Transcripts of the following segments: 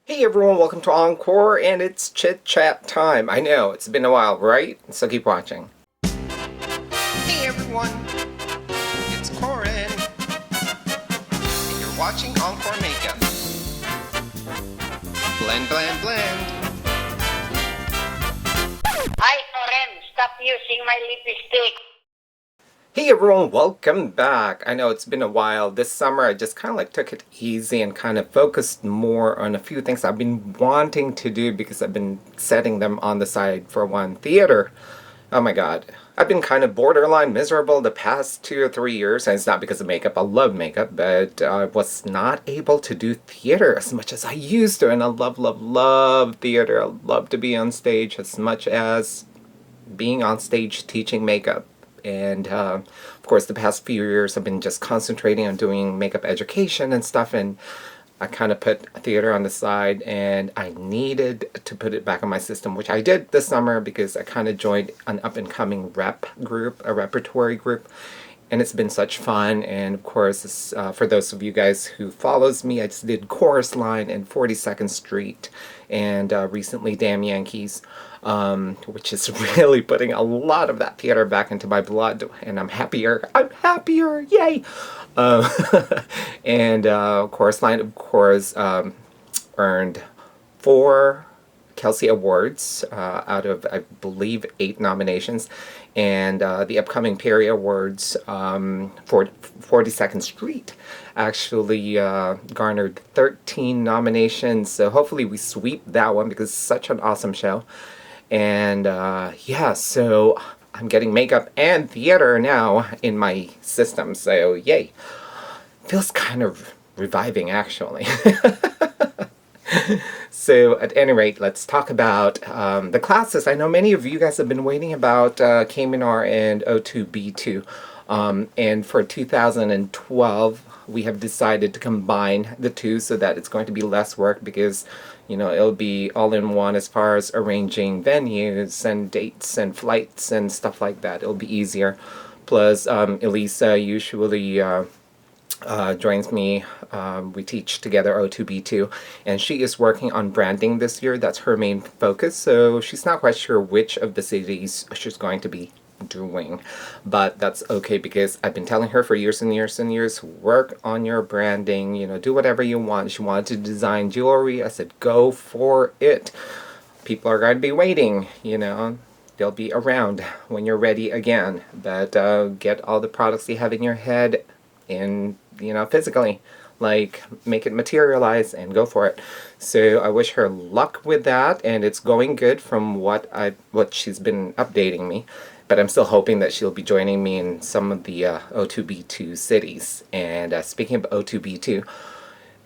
Hey everyone, welcome to Encore, and it's chit chat time. I know, it's been a while, right? So keep watching. Hey everyone, it's Corin, and you're watching EnKoreMakeup. Blend, blend, blend. Hi, Corin. Stop using my lipstick. Hey everyone, welcome back. I know it's been a while. This summer I just kind of took it easy and kind of focused more on a few things I've been wanting to do because I've been setting them on the side. For one, theater. Oh my god. I've been kind of borderline miserable the past 2 or 3 years, and it's not because of makeup. I love makeup, but I was not able to do theater as much as I used to, and I love, love, love theater. I love to be on stage as much as being on stage teaching makeup. And of course, the past few years I've been just concentrating on doing makeup education and stuff, and I kind of put theater on the side, and I needed to put it back on my system, which I did this summer because I kind of joined an up-and-coming rep group, a repertory group, and it's been such fun. And of course, this, for those of you guys who follows me, I just did Chorus Line and 42nd Street, and recently Damn Yankees, which is really putting a lot of that theater back into my blood, and I'm happier. I'm happier! Yay! Um, and Chorus Line, of course, earned 4 Kelsey Awards out of, I believe, 8 nominations. And the upcoming Perry Awards for 42nd Street actually garnered 13 nominations. So hopefully we sweep that one because it's such an awesome show. And yeah, so I'm getting makeup and theater now in my system. So yay. Feels kind of reviving, actually. So at any rate, let's talk about the classes. I know many of you guys have been waiting about Kminar and O2B2. And for 2012, we have decided to combine the two so that it's going to be less work because, you know, it'll be all in one as far as arranging venues and dates and flights and stuff like that. It'll be easier. Plus, Elisa usually joins me. We teach together O2B2, and she is working on branding this year. That's her main focus, so she's not quite sure which of the cities she's going to be doing, but that's okay because I've been telling her for years and years and years, work on your branding, you know, do whatever you want. She wanted to design jewelry. I said, go for it. People are going to be waiting, you know. They'll be around when you're ready again, but get all the products you have in your head in, you know, physically, like make it materialize and go for it. So I wish her luck with that, and it's going good from what she's been updating me, but I'm still hoping that she'll be joining me in some of the O2B2 cities. And speaking of O2B2,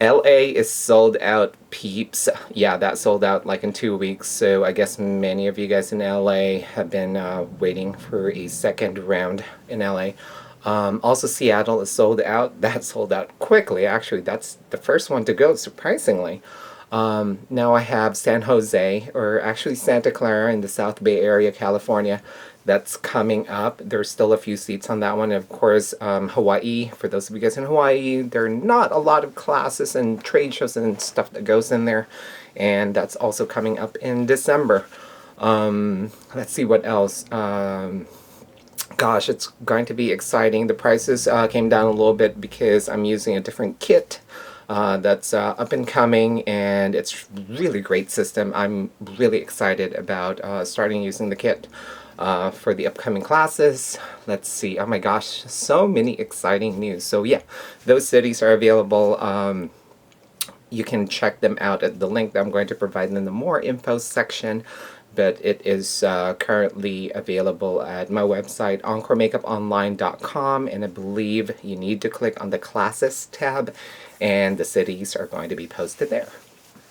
LA is sold out, peeps. Yeah, that sold out like in 2 weeks, so I guess many of you guys in LA have been waiting for a second round in LA. Also, Seattle is sold out. That sold out quickly, actually. That's the first one to go, surprisingly. Now I have San Jose, or actually Santa Clara in the South Bay Area, California. That's coming up. There's still a few seats on that one. And of course, Hawaii. For those of you guys in Hawaii, there are not a lot of classes and trade shows and stuff that goes in there. And that's also coming up in December. Let's see what else. Gosh, it's going to be exciting. The prices came down a little bit because I'm using a different kit that's up and coming, and it's really great system. I'm really excited about starting using the kit for the upcoming classes. Let's see. Oh my gosh, so many exciting news. So yeah, those cities are available. You can check them out at the link that I'm going to provide in the more info section. But it is currently available at my website, EnKoreMakeupOnline.com, and I believe you need to click on the Classes tab, and the cities are going to be posted there.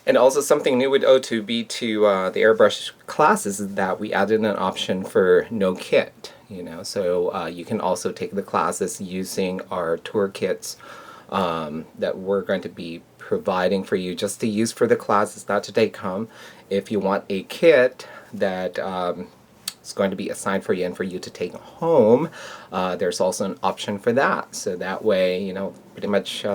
And also something new with O2B2, the airbrush classes, is that we added an option for no kit, you know, so you can also take the classes using our tour kits that we're going to be providing for you just to use for the classes, not to take home. If you want a kit that is going to be assigned for you and for you to take home, there's also an option for that. So that way, you know, pretty much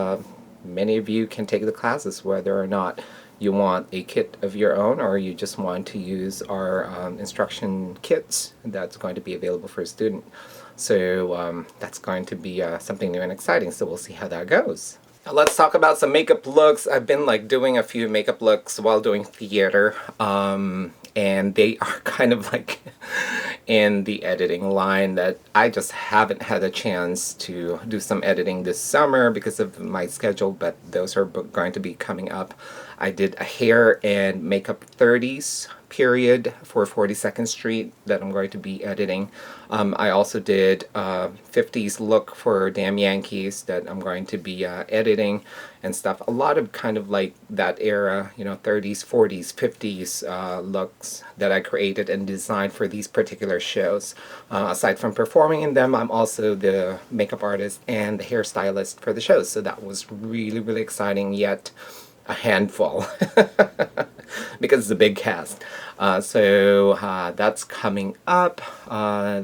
many of you can take the classes whether or not you want a kit of your own, or you just want to use our instruction kits that's going to be available for a student. So that's going to be something new and exciting, so we'll see how that goes. Now let's talk about some makeup looks. I've been like doing a few makeup looks while doing theater, and they are kind of like in the editing line that I just haven't had a chance to do some editing this summer because of my schedule, but those are going to be coming up. I did a hair and makeup 30s period for 42nd Street that I'm going to be editing. I also did 50s look for Damn Yankees that I'm going to be editing and stuff. A lot of kind of like that era, you know, 30s, 40s, 50s looks that I created and designed for these particular shows. Aside from performing in them, I'm also the makeup artist and the hairstylist for the shows. So that was really, really exciting, yet a handful because it's a big cast. So that's coming up.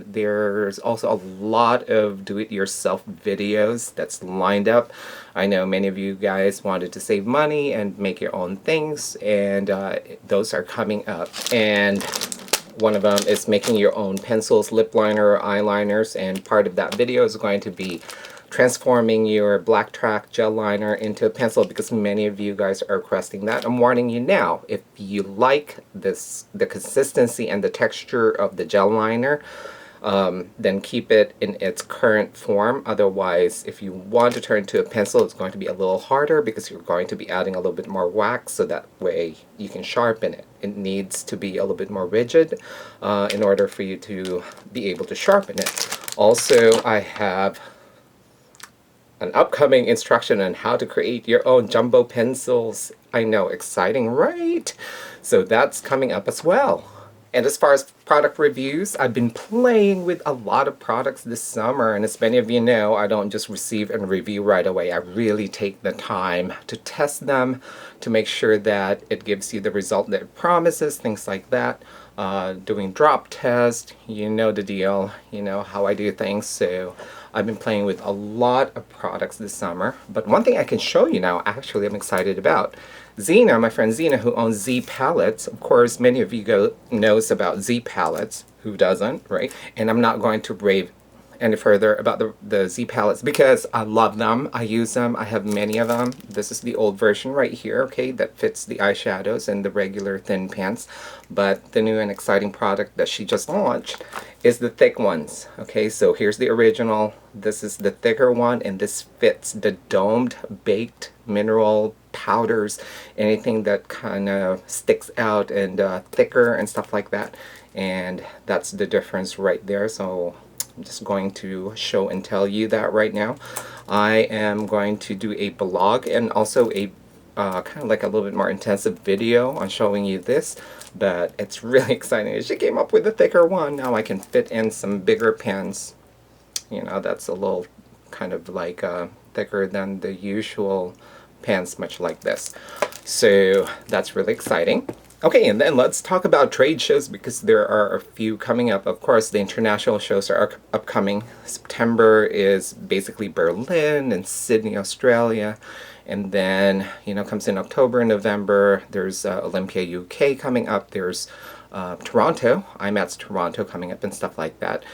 There's also a lot of do-it-yourself videos that's lined up. I know many of you guys wanted to save money and make your own things, and those are coming up. And one of them is making your own pencils, lip liner, or eyeliners, and part of that video is going to be transforming your Blacktrack gel liner into a pencil, because many of you guys are requesting that. I'm warning you now, if you like the consistency and the texture of the gel liner, then keep it in its current form. Otherwise, if you want to turn it to a pencil, it's going to be a little harder because you're going to be adding a little bit more wax, so that way you can sharpen it. It needs to be a little bit more rigid in order for you to be able to sharpen it. Also, I have an upcoming instruction on how to create your own jumbo pencils. I know, exciting, right? So that's coming up as well. And as far as product reviews, I've been playing with a lot of products this summer, and as many of you know, I don't just receive and review right away. I really take the time to test them, to make sure that it gives you the result that it promises, things like that. Doing drop test, you know the deal, you know how I do things. So I've been playing with a lot of products this summer, but one thing I can show you now, actually I'm excited about. Zena, my friend Zena, who owns Z Palettes, of course many of you knows about Z Palettes, who doesn't, right? And I'm not going to rave any further about the Z palettes because I love them, I use them, I have many of them. This is the old version right here, okay, that fits the eyeshadows and the regular thin pants. But the new and exciting product that she just launched is the thick ones. Okay, so here's the original, this is the thicker one, and this fits the domed, baked mineral powders, anything that kind of sticks out and thicker and stuff like that. And that's the difference right there. So I'm just going to show and tell you that right now. I am going to do a blog and also a kind of like a little bit more intensive video on showing you this, but it's really exciting. She came up with a thicker one. Now I can fit in some bigger pens. You know, that's a little kind of like thicker than the usual pens, much like this. So that's really exciting. Okay, and then let's talk about trade shows because there are a few coming up. Of course, the international shows are upcoming. September is basically Berlin and Sydney, Australia. And then, you know, comes in October and November. There's Olympia UK coming up. There's Toronto, IMATS Toronto coming up and stuff like that.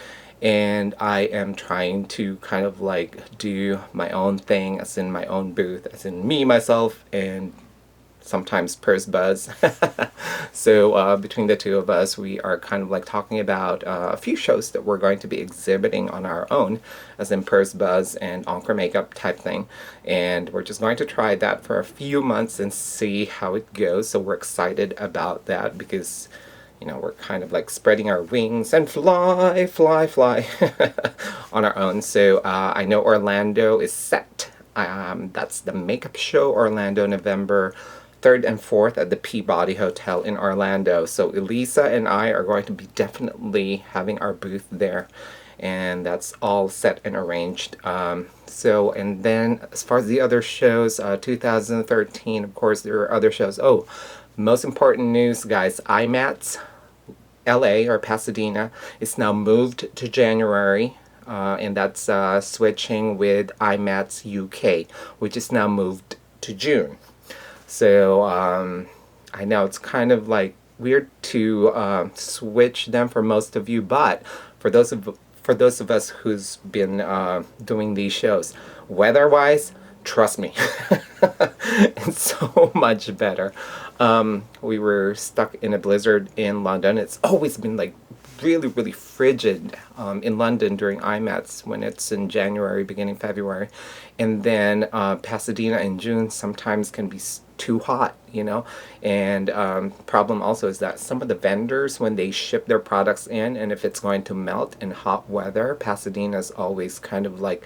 And I am trying to kind of like do my own thing, as in my own booth, as in me, myself, and sometimes Purse Buzz. So between the two of us, we are kind of like talking about a few shows that we're going to be exhibiting on our own, as in Purse Buzz and EnKoreMakeup type thing. And we're just going to try that for a few months and see how it goes. So we're excited about that because, you know, we're kind of like spreading our wings and fly, fly, fly on our own. So I know Orlando is set. That's the makeup show, Orlando, November 3rd and 4th at the Peabody Hotel in Orlando. So Elisa and I are going to be definitely having our booth there, and that's all set and arranged. And then as far as the other shows, 2013, of course, there are other shows. Oh, most important news, guys, IMATS LA or Pasadena is now moved to January. And that's switching with IMATS UK, which is now moved to June. So I know it's kind of like weird to switch them for most of you, but for those of us who's been doing these shows, weather-wise, trust me, it's so much better. We were stuck in a blizzard in London. It's always been like really, really frigid in London during IMATS when it's in January, beginning February. And then Pasadena in June sometimes can be too hot, you know. And problem also is that some of the vendors, when they ship their products in, and if it's going to melt in hot weather, Pasadena is always kind of like,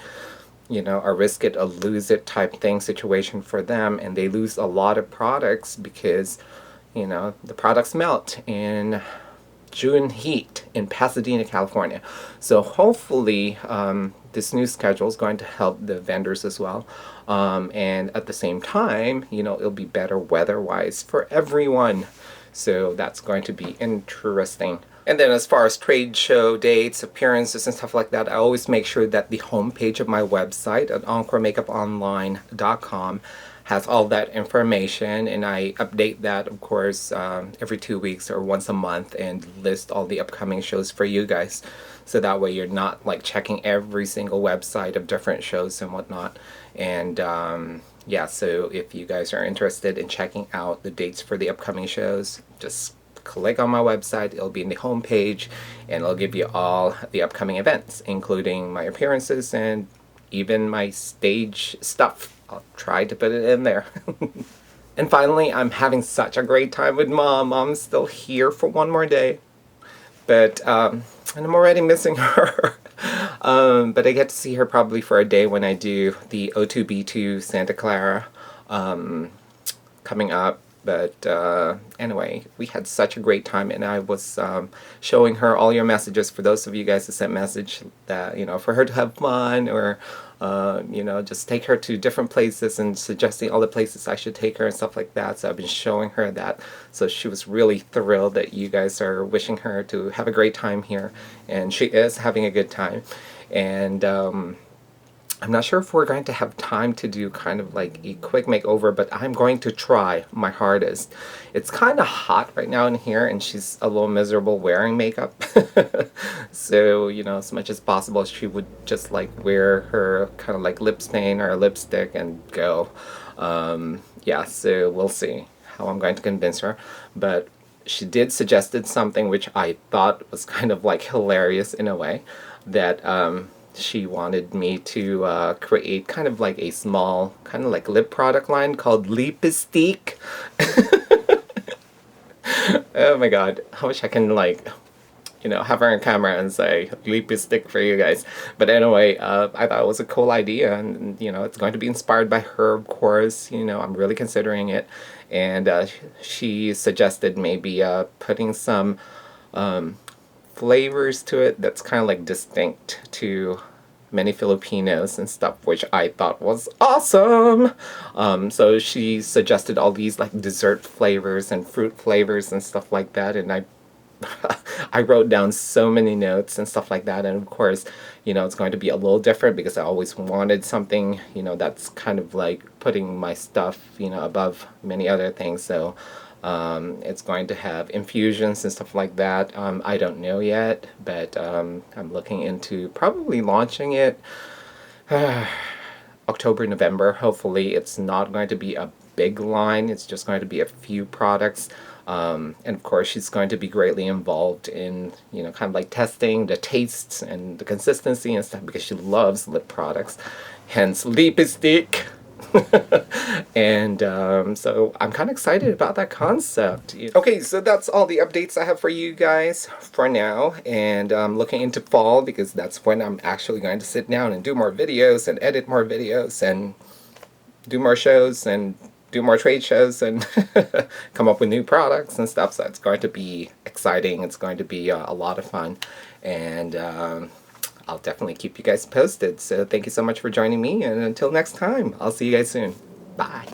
you know, a risk it or lose it type thing situation for them, and they lose a lot of products because, you know, the products melt in June heat in Pasadena, California. So hopefully this new schedule is going to help the vendors as well. And at the same time, you know, it'll be better weather-wise for everyone. So that's going to be interesting. And then as far as trade show dates, appearances, and stuff like that, I always make sure that the homepage of my website at EnKoreMakeupOnline.com has all that information, and I update that, of course, every 2 weeks or once a month, and list all the upcoming shows for you guys. So that way you're not like checking every single website of different shows and whatnot. And yeah, so if you guys are interested in checking out the dates for the upcoming shows, just click on my website. It'll be in the home page, and it'll give you all the upcoming events, including my appearances and even my stage stuff. I'll try to put it in there. And finally, I'm having such a great time with Mom. Mom's still here for one more day, but and I'm already missing her. But I get to see her probably for a day when I do the O2B2 Santa Clara coming up. But anyway, we had such a great time, and I was showing her all your messages for those of you guys who sent message that, you know, for her to have fun, or you know, just take her to different places and suggesting all the places I should take her and stuff like that. So I've been showing her that. So she was really thrilled that you guys are wishing her to have a great time here, and she is having a good time. And I'm not sure if we're going to have time to do kind of like a quick makeover, but I'm going to try my hardest. It's kind of hot right now in here, and she's a little miserable wearing makeup. So, you know, as much as possible, she would just like wear her kind of like lip stain or lipstick and go. Yeah, so we'll see how I'm going to convince her. But she did suggested something which I thought was kind of like hilarious in a way, that she wanted me to create kind of like a small kind of like lip product line called Lipstick. Oh my god, I wish I can like, you know, have her on camera and say Lipstick for you guys. But anyway, I thought it was a cool idea, and you know, it's going to be inspired by her, of course. You know, I'm really considering it. And she suggested maybe putting some flavors to it that's kind of like distinct to many Filipinos and stuff, which I thought was awesome. So she suggested all these like dessert flavors and fruit flavors and stuff like that, and I wrote down so many notes and stuff like that. And of course, you know, it's going to be a little different because I always wanted something, you know, that's kind of like putting my stuff, you know, above many other things. So it's going to have infusions and stuff like that. I don't know yet, but I'm looking into probably launching it October, November. Hopefully it's not going to be a big line. It's just going to be a few products. And of course, she's going to be greatly involved in, you know, kind of like testing the tastes and the consistency and stuff, because she loves lip products, hence Lipstick. And so I'm kind of excited about that concept. Okay, so that's all the updates I have for you guys for now, and I'm looking into fall because that's when I'm actually going to sit down and do more videos and edit more videos and do more shows and do more trade shows and come up with new products and stuff. So it's going to be exciting. It's going to be a lot of fun, and I'll definitely keep you guys posted. So thank you so much for joining me, and until next time, I'll see you guys soon. Bye.